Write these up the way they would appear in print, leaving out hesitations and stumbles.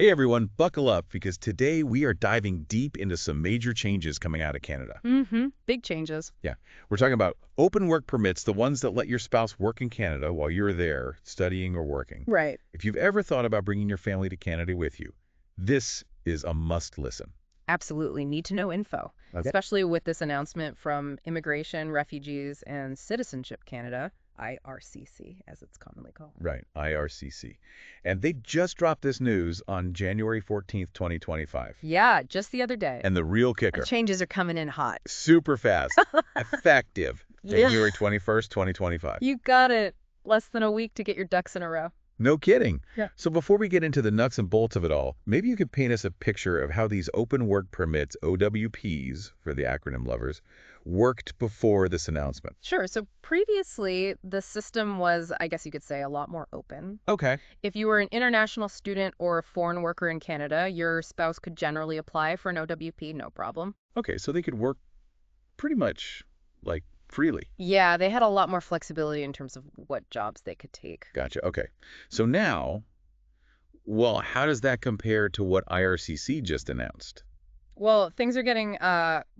Hey everyone, buckle up because today we are diving deep into some major changes coming out of Canada. Big changes. Yeah, we're talking about open work permits, the ones that let your spouse work in Canada while you're there studying or working. Right. If you've ever thought about bringing your family to Canada with you, this is a must listen. Absolutely need to know info, Okay. especially with this announcement from Immigration, Refugees, and Citizenship Canada, IRCC, as it's commonly called. Right, IRCC. And they just dropped this news on January 14th, 2025. Yeah, just the other day. And the real The kicker, changes are coming in hot. super fast, effective, Yeah. January 21st, 2025. You got it. Less than a week to get your ducks in a row. No kidding. Yeah. So before we get into the nuts and bolts of it all, maybe you could paint us a picture of how these open work permits, OWPs for the acronym lovers, worked before this announcement. Sure. So previously, the system was, I guess you could say, a lot more open. Okay. If you were an international student or a foreign worker in Canada, your spouse could generally apply for an OWP, no problem. Okay, so they could work pretty much like freely. Yeah, they had a lot more flexibility in terms of what jobs they could take. Gotcha. Okay. So now, well, how does that compare to what IRCC just announced? Well, things are getting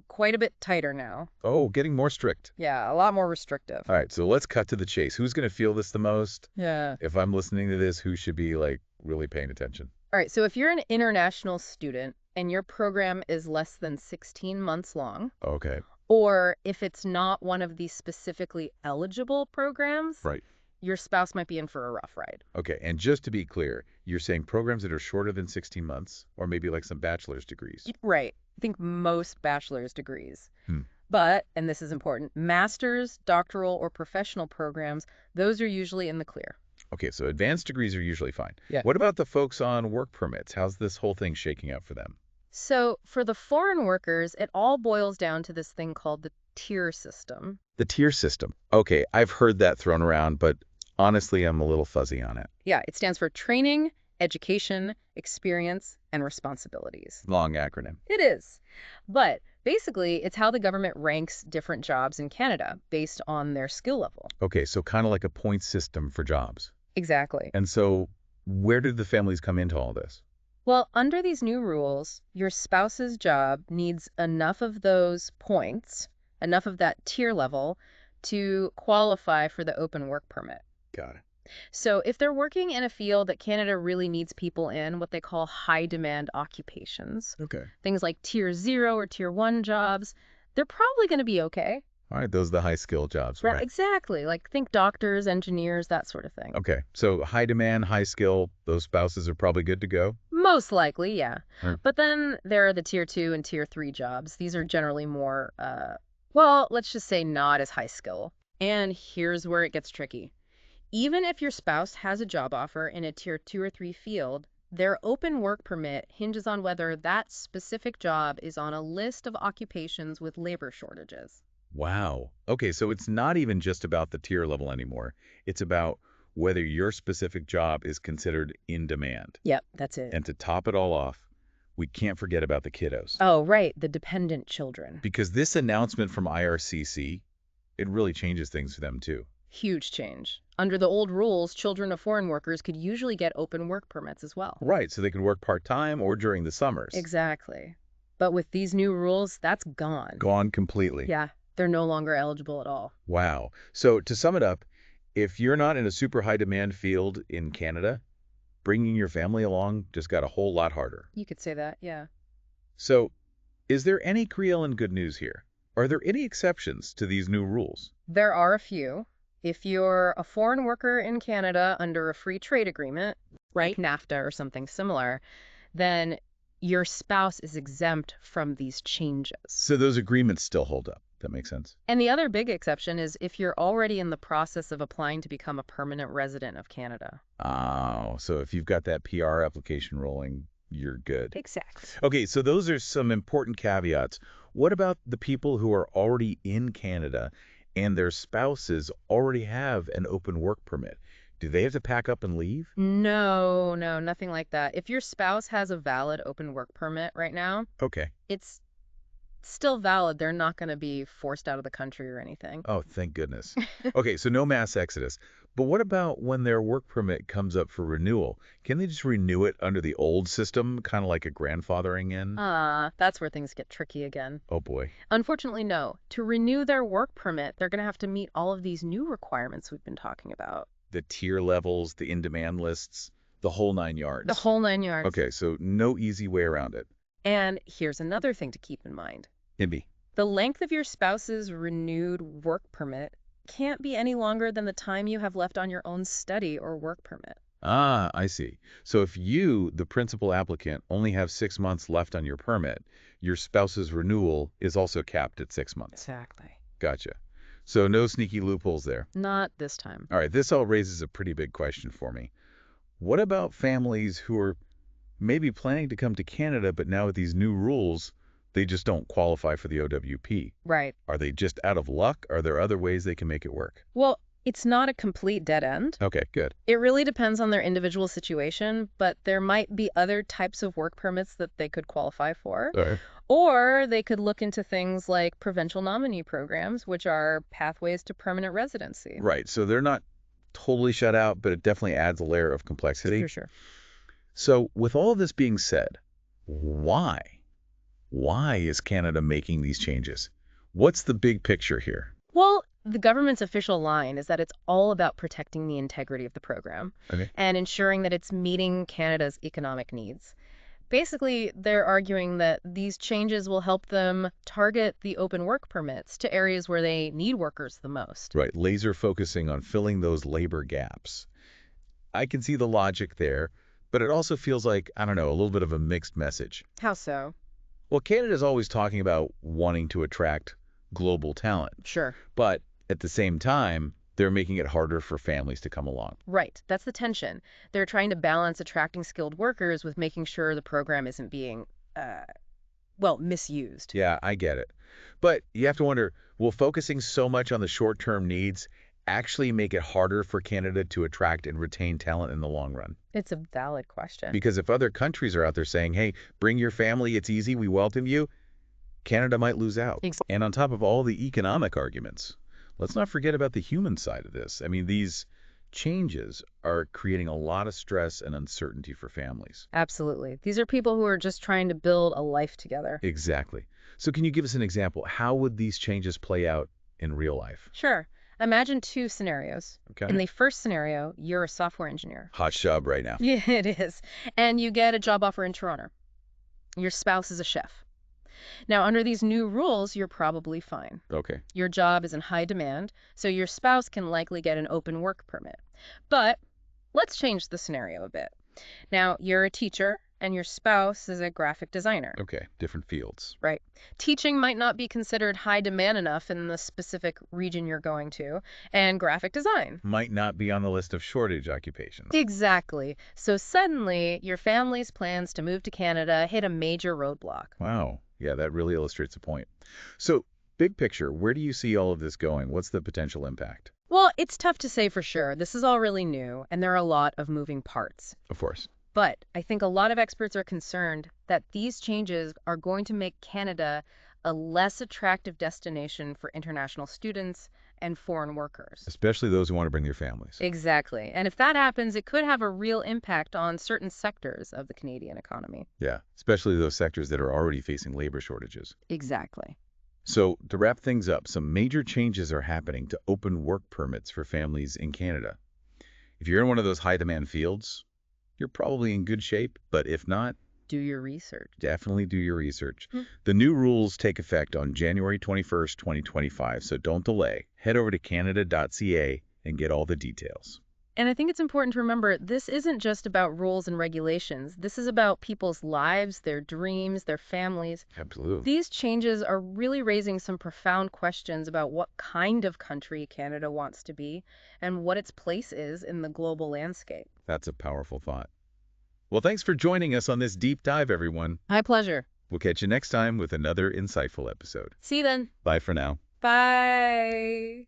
quite a bit tighter now. Oh, getting more strict. Yeah, a lot more restrictive. All right, so let's cut to the chase. Who's going to feel this the most? Yeah. If I'm listening to this, who should be like really paying attention? All right, so if you're an international student and your program is less than 16 months long, Okay. or if it's not one of these specifically eligible programs, Right. your spouse might be in for a rough ride. Okay, and just to be clear, you're saying programs that are shorter than 16 months, or maybe like some bachelor's degrees. Right. I think most bachelor's degrees. Hmm. But, and this is important, master's, doctoral, or professional programs, those are usually in the clear. Okay, so advanced degrees are usually fine. Yeah. What about the folks on work permits? How's this whole thing shaking out for them? So for the foreign workers, it all boils down to this thing called the TEER system. The tier system. Okay, I've heard that thrown around, but honestly, I'm a little fuzzy on it. Yeah, it stands for training, education, experience, and responsibilities. Long acronym. It is. But basically, it's how the government ranks different jobs in Canada based on their skill level. Okay, so kind of like a point system for jobs. Exactly. And so where did the families come into all this? Well, under these new rules, your spouse's job needs enough of those points, enough of that tier level, to qualify for the open work permit. Got it. So if they're working in a field that Canada really needs people in, what they call high demand occupations, Okay. things like tier 0 or tier 1 jobs, they're probably going to be okay. All right, those are the high skill jobs, right? Exactly. Like think doctors, engineers, that sort of thing. Okay, so high demand, high skill, those spouses are probably good to go. Most likely, yeah. Right. But then there are the tier 2 and tier 3 jobs. These are generally more, well, let's just say not as high skill. And here's where it gets tricky. Even if your spouse has a job offer in a tier 2 or 3 field, their open work permit hinges on whether that specific job is on a list of occupations with labor shortages. Wow. Okay, so it's not even just about the tier level anymore. It's about whether your specific job is considered in demand. Yep, that's it. And to top it all off, we can't forget about the kiddos. Oh, right, the dependent children. Because this announcement from IRCC, it really changes things for them too. Huge change. Under the old rules, children of foreign workers could usually get open work permits as well. Right, so they can work part-time or during the summers. Exactly. But with these new rules, that's gone. Gone completely. Yeah, they're no longer eligible at all. Wow. So to sum it up, if you're not in a super high demand field in Canada, bringing your family along just got a whole lot harder. You could say that, yeah. So is there any Creel and good news here? Are there any exceptions to these new rules? There are a few. If you're a foreign worker in Canada under a free trade agreement, Right. like NAFTA or something similar, then your spouse is exempt from these changes. So those agreements still hold up. That makes sense. And the other big exception is if you're already in the process of applying to become a permanent resident of Canada. Oh, so if you've got that PR application rolling, you're good. Exactly. Okay, so those are some important caveats. What about the people who are already in Canada and their spouses already have an open work permit? Do they have to pack up and leave? No, nothing like that. If your spouse has a valid open work permit right now, Okay. it's still valid. They're not going to be forced out of the country or anything. Oh, thank goodness. Okay, so no mass exodus. But what about when their work permit comes up for renewal? Can they just renew it under the old system, kind of like a grandfathering in? That's where things get tricky again. Oh boy. Unfortunately, no. To renew their work permit, they're going to have to meet all of these new requirements we've been talking about. The tier levels, the in-demand lists, the whole nine The yards. whole 9 yards. Okay, so no easy way around it. And here's another thing to keep in mind. Hibby. The length of your spouse's renewed work permit can't be any longer than the time you have left on your own study or work permit. Ah, I see. So if you, the principal applicant, only have 6 months left on your permit, your spouse's renewal is also capped at 6 months. Exactly. Gotcha. So no sneaky loopholes there. Not this time. All right, this all raises a pretty big question for me. What about families who are maybe planning to come to Canada, but now with these new rules, they just don't qualify for the OWP? Right. Are they just out of luck? Are there other ways they can make it work? Well, it's not a complete dead end. Okay, good. It really depends on their individual situation, but there might be other types of work permits that they could qualify for. All right. Or they could look into things like provincial nominee programs, which are pathways to permanent residency. Right, so they're not totally shut out, but it definitely adds a layer of complexity. For sure. So with all this being said, why? Why is Canada making these changes? What's the big picture here? Well, the government's official line is that it's all about protecting the integrity of the program Okay. and ensuring that it's meeting Canada's economic needs. Basically, they're arguing that these changes will help them target the open work permits to areas where they need workers the most. Right, laser focusing on filling those labor gaps. I can see the logic there, but it also feels like, I don't know, a little bit of a mixed message. How so? Well, Canada's always talking about wanting to attract global talent, Sure. but at the same time, they're making it harder for families to come along. Right. That's the tension. They're trying to balance attracting skilled workers with making sure the program isn't being, misused. Yeah, I get it. But you have to wonder, will focusing so much on the short-term needs actually make it harder for Canada to attract and retain talent in the long run? It's a valid question. Because if other countries are out there saying, hey, bring your family, it's easy, we welcome you, Canada might lose out. And on top of all the economic arguments, let's not forget about the human side of this. I mean, these changes are creating a lot of stress and uncertainty for families. Absolutely. These are people who are just trying to build a life together. Exactly. So can you give us an example? How would these changes play out in real life? Sure. Imagine two scenarios. Okay. In the first scenario, you're a software engineer. Hot job right now. Yeah, it is. And you get a job offer in Toronto. Your spouse is a chef. Now, under these new rules, you're probably fine. Okay. Your job is in high demand, so your spouse can likely get an open work permit. But let's change the scenario a bit. Now, you're a teacher, and your spouse is a graphic designer. Okay. Different fields. Right. Teaching might not be considered high demand enough in the specific region you're going to, and graphic design. Might not be on the list of shortage occupations. Exactly. So suddenly, your family's plans to move to Canada hit a major roadblock. Wow. Yeah, that really illustrates a point. So, big picture, where do you see all of this going? What's the potential impact? Well, it's tough to say for sure. This is all really new, and there are a lot of moving parts. Of course. But I think a lot of experts are concerned that these changes are going to make Canada a less attractive destination for international students and foreign workers. Especially those who want to bring their families. Exactly. And if that happens, it could have a real impact on certain sectors of the Canadian economy. Yeah, especially those sectors that are already facing labor shortages. Exactly. So, to wrap things up, some major changes are happening to open work permits for families in Canada. If you're in one of those high-demand fields, you're probably in good shape, but if not, Do your research. definitely do your research. The new rules take effect on January 21st, 2025, so don't delay. Head over to canada.ca and get all the details. And I think it's important to remember this isn't just about rules and regulations. This is about people's lives, their dreams, their families. Absolutely. These changes are really raising some profound questions about what kind of country Canada wants to be and what its place is in the global landscape. That's a powerful thought. Well, thanks for joining us on this deep dive, everyone. My pleasure. We'll catch you next time with another insightful episode. See you then. Bye for now. Bye.